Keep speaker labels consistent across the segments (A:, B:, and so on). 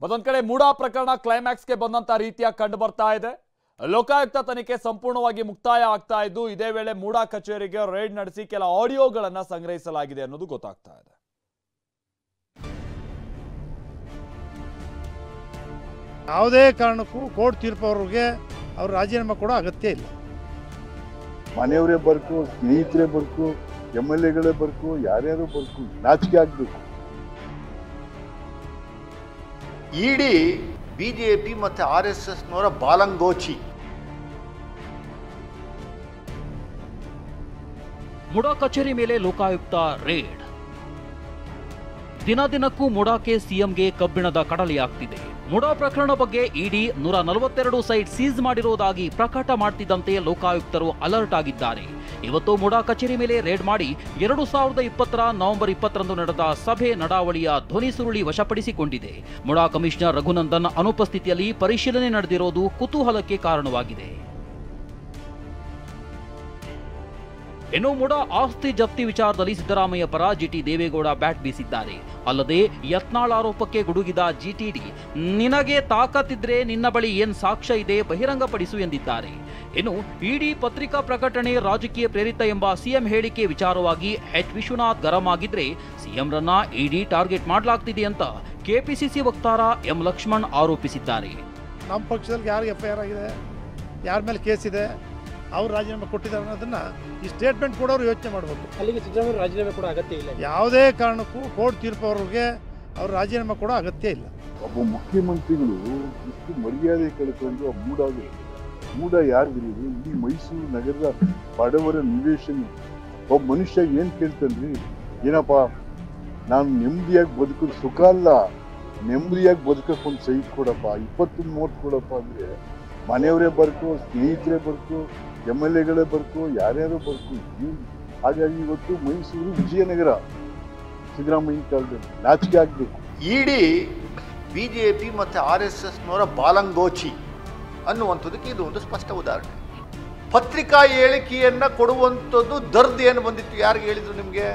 A: ಮತ್ತೊಂದು ಕಡೆ ಮೂಡಾ ಪ್ರಕರಣ ಕ್ಲೈಮ್ಯಾಕ್ಸ್ಗೆ ಬಂದಂತ ರೀತಿಯಾಗಿ ಕಂಡು ಬರ್ತಾ ಇದೆ. ಲೋಕಾಯುಕ್ತ ತನಿಖೆ ಸಂಪೂರ್ಣವಾಗಿ ಮುಕ್ತಾಯ ಆಗ್ತಾ ಇದ್ದು ಇದೇ ವೇಳೆ ಮೂಡಾ ಕಚೇರಿಗೆ ರೇಡ್ ನಡೆಸಿ ಕೆಲ ಆಡಿಯೋಗಳನ್ನ ಸಂಗ್ರಹಿಸಲಾಗಿದೆ ಅನ್ನೋದು ಗೊತ್ತಾಗ್ತಾ ಇದೆ.
B: ಯಾವುದೇ ಕಾರಣಕ್ಕೂ ಕೋರ್ಟ್ ತೀರ್ಪವರಿಗೆ ಅವರು ರಾಜೀನಾಮೆ ಕೊಡೋ ಅಗತ್ಯ ಇಲ್ಲ.
C: ಮನೆಯವರೇ ಬರ್ಕು, ಸ್ನೇಹಿತರೇ ಬರ್ಕು, MLAಗಳೇ ಬರ್ಕು, ಯಾರ್ಯಾರು ಬರ್ಕು, ನಾಚಿಕೆ ಆಗ್ಬೇಕು.
D: ಇಡಿ ಬಿಜೆಪಿ ಮತ್ತು RSSನವರ ಬಾಲಂಗೋಚಿ.
E: ಮುಡಾ ಕಚೇರಿ ಮೇಲೆ ಲೋಕಾಯುಕ್ತ ರೇಡ್. ದಿನದಿನಕ್ಕೂ ಮುಡಾಕ್ಕೆ ಸಿಎಂಗೆ ಕಬ್ಬಿಣದ ಕಡಲೆಯಾಗ್ತಿದೆ. ಮುಡಾ ಪ್ರಕರಣ ಬಗ್ಗೆ ಇಡಿ 142 ಸೈಟ್ ಸೀಸ್ ಮಾಡಿರುವುದಾಗಿ ಪ್ರಕಟ ಮಾಡ್ತಿದ್ದಂತೆ ಲೋಕಾಯುಕ್ತರು ಅಲರ್ಟ್ ಆಗಿದ್ದಾರೆ. ಇವತ್ತು ಮುಡಾ ಕಚೇರಿ ಮೇಲೆ ರೇಡ್ ಮಾಡಿ 2020 ನವೆಂಬರ್ 20ರಂದು ನಡೆದ ಸಭೆ ನಡಾವಳಿಯ ಧ್ವನಿ ಸುರುಳಿ ವಶಪಡಿಸಿಕೊಂಡಿದೆ. ಮುಡಾ ಕಮಿಷನರ್ ರಘುನಂದನ್ ಅನುಪಸ್ಥಿತಿಯಲ್ಲಿ ಪರಿಶೀಲನೆ ನಡೆದಿರೋದು ಕುತೂಹಲಕ್ಕೆ ಕಾರಣವಾಗಿದೆ. ಇನ್ನು ಮುಡಾ ಆಸ್ತಿ ಜಪ್ತಿ ವಿಚಾರದಲ್ಲಿ ಸಿದ್ದರಾಮಯ್ಯ ಪರ ಜಿಟಿ ದೇವೇಗೌಡ ಬ್ಯಾಟ್ ಬೀಸಿದ್ದಾರೆ. ಅಲ್ಲದೆ ಯತ್ನಾಳ್ ಆರೋಪಕ್ಕೆ ಗುಡುಗಿದ ಜಿಟಿಡಿ, ನಿನಗೆ ತಾಕತ್ತಿದ್ರೆ ನಿನ್ನ ಬಳಿ ಏನ್ ಸಾಕ್ಷ್ಯ ಇದೆ ಬಹಿರಂಗಪಡಿಸು ಎಂದಿದ್ದಾರೆ. ಇನ್ನು ಇಡಿ ಪತ್ರಿಕಾ ಪ್ರಕಟಣೆ ರಾಜಕೀಯ ಪ್ರೇರಿತ ಎಂಬ ಸಿಎಂ ಹೇಳಿಕೆ ವಿಚಾರವಾಗಿ ವಿಶ್ವನಾಥ್ ಗರಂ ಆಗಿದ್ರೆ ಸಿಎಂರನ್ನ ಇಡಿ ಟಾರ್ಗೆಟ್ ಮಾಡಲಾಗ್ತಿದೆ ಅಂತ ಕೆಪಿಸಿಸಿ ವಕ್ತಾರ ಎಂ ಲಕ್ಷ್ಮಣ್ ಆರೋಪಿಸಿದ್ದಾರೆ.
B: ನಮ್ಮ ಪಕ್ಷದಲ್ಲಿ ಯಾರಿಗೆ FIR ಆಗಿದೆ, ಯಾರ ಮೇಲೆ ಕೇಸ್ ಇದೆ, ಅವ್ರು ರಾಜೀನಾಮೆ ಕೊಟ್ಟಿದ್ದಾರೆ ಅನ್ನೋದನ್ನ ಈ ಸ್ಟೇಟ್ಮೆಂಟ್ ಕೊಡೋರು ಯೋಚನೆ ಮಾಡಬೇಕು.
F: ಅಲ್ಲಿಗೆ ಸಿದ್ದರಾಮಯ್ಯ ರಾಜೀನಾಮೆ ಕೊಡೋ ಅಗತ್ಯ ಇಲ್ಲ.
B: ಯಾವುದೇ ಕಾರಣಕ್ಕೂ ಕೋರ್ಟ್ ತೀರ್ಪವರಿಗೆ ಅವರು ರಾಜೀನಾಮೆ ಕೊಡೋ ಅಗತ್ಯ ಇಲ್ಲ.
C: ಒಬ್ಬ ಮುಖ್ಯಮಂತ್ರಿಗಳು ಇಷ್ಟು ಮರ್ಯಾದೆ ಕಳ್ಕೊಂಡು ಮೂಡ ಯಾರಿಗಿರೋದು? ಇಡೀ ಮೈಸೂರು ನಗರದ ಬಡವರ ನಿವೇಶನ. ಒಬ್ಬ ಮನುಷ್ಯ ಏನ್ ಕೇಳ್ತಾನ್ರಿ, ಏನಪ್ಪಾ ನಾನು ನೆಮ್ಮದಿಯಾಗಿ ಬದುಕೋದು ಸುಖ ಅಲ್ಲ, ನೆಮ್ಮದಿಯಾಗಿ ಬದುಕಕ್ಕೆ ಒಂದು ಸೈಟ್ ಕೊಡಪ್ಪ, 20-30 ಕೊಡಪ್ಪ ಅಂದ್ರೆ ಮನೆಯವರೇ ಬರ್ಕು, ಸ್ನೇಹಿತರೇ ಬರ್ಕು, MLAಗಳೇ ಬರ್ಕು, ಯಾರ್ಯಾರು ಬರ್ಕು. ಹಾಗಾಗಿ ಇವತ್ತು ಮೈಸೂರು ವಿಜಯನಗರ ಸಿದ್ದರಾಮಯ್ಯ ಕಾಲದಲ್ಲಿ ನಾಚಿಕೆ ಆಗ್ಬೇಕು.
D: ಇಡಿ ಬಿಜೆಪಿ ಮತ್ತು RSSನವರ ಬಾಲಂಗೋಚಿ ಅನ್ನುವಂಥದ್ದಕ್ಕೆ ಇದು ಒಂದು ಸ್ಪಷ್ಟ ಉದಾಹರಣೆ. ಪತ್ರಿಕಾ ಹೇಳಿಕೆಯನ್ನ ಕೊಡುವಂಥದ್ದು ದರ್ದ್ ಏನು ಬಂದಿತ್ತು, ಯಾರಿಗೆ ಹೇಳಿದ್ರು? ನಿಮಗೆ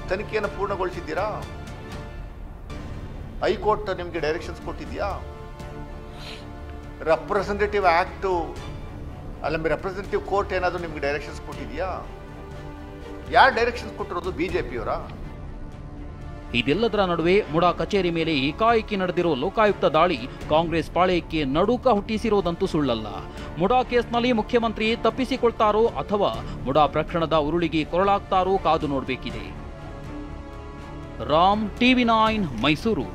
D: ತನಿಖೆಯನ್ನು ಪೂರ್ಣಗೊಳಿಸಿದ್ದೀರಾ? ಹೈಕೋರ್ಟ್ ನಿಮಗೆ ಡೈರೆಕ್ಷನ್ಸ್ ಕೊಟ್ಟಿದ್ಯಾ? ರೆಪ್ರೆಸೆಂಟೇಟಿವ್ ಆ್ಯಕ್ಟು ಅಲ್ಲ, ರೆಪ್ರೆಸೆಂಟೇಟಿವ್ ಕೋರ್ಟ್ ಏನಾದರೂ ನಿಮ್ಗೆ ಡೈರೆಕ್ಷನ್ಸ್ ಕೊಟ್ಟಿದೆಯಾ? ಯಾರು ಡೈರೆಕ್ಷನ್ಸ್ ಕೊಟ್ಟಿರೋದು? ಬಿಜೆಪಿಯವರ?
E: ಇದೆಲ್ಲದರ ನಡುವೆ ಮುಡಾ ಕಚೇರಿ ಮೇಲೆ ಏಕಾಏಕಿ ನಡೆದಿರೋ ಲೋಕಾಯುಕ್ತ ದಾಳಿ ಕಾಂಗ್ರೆಸ್ ಪಾಳೆಯಕ್ಕೆ ನಡುಕ ಹುಟ್ಟಿಸಿರೋದಂತೂ ಸುಳ್ಳಲ್ಲ. ಮುಡಾ ಕೇಸ್ನಲ್ಲಿ ಮುಖ್ಯಮಂತ್ರಿ ತಪ್ಪಿಸಿಕೊಳ್ತಾರೋ ಅಥವಾ ಮುಡಾ ಪ್ರಕರಣದ ಉರುಳಿಗೆ ಕೊರಳಾಗ್ತಾರೋ ಕಾದು ನೋಡಬೇಕಿದೆ. ರಾಮ್, TV9 ಮೈಸೂರು.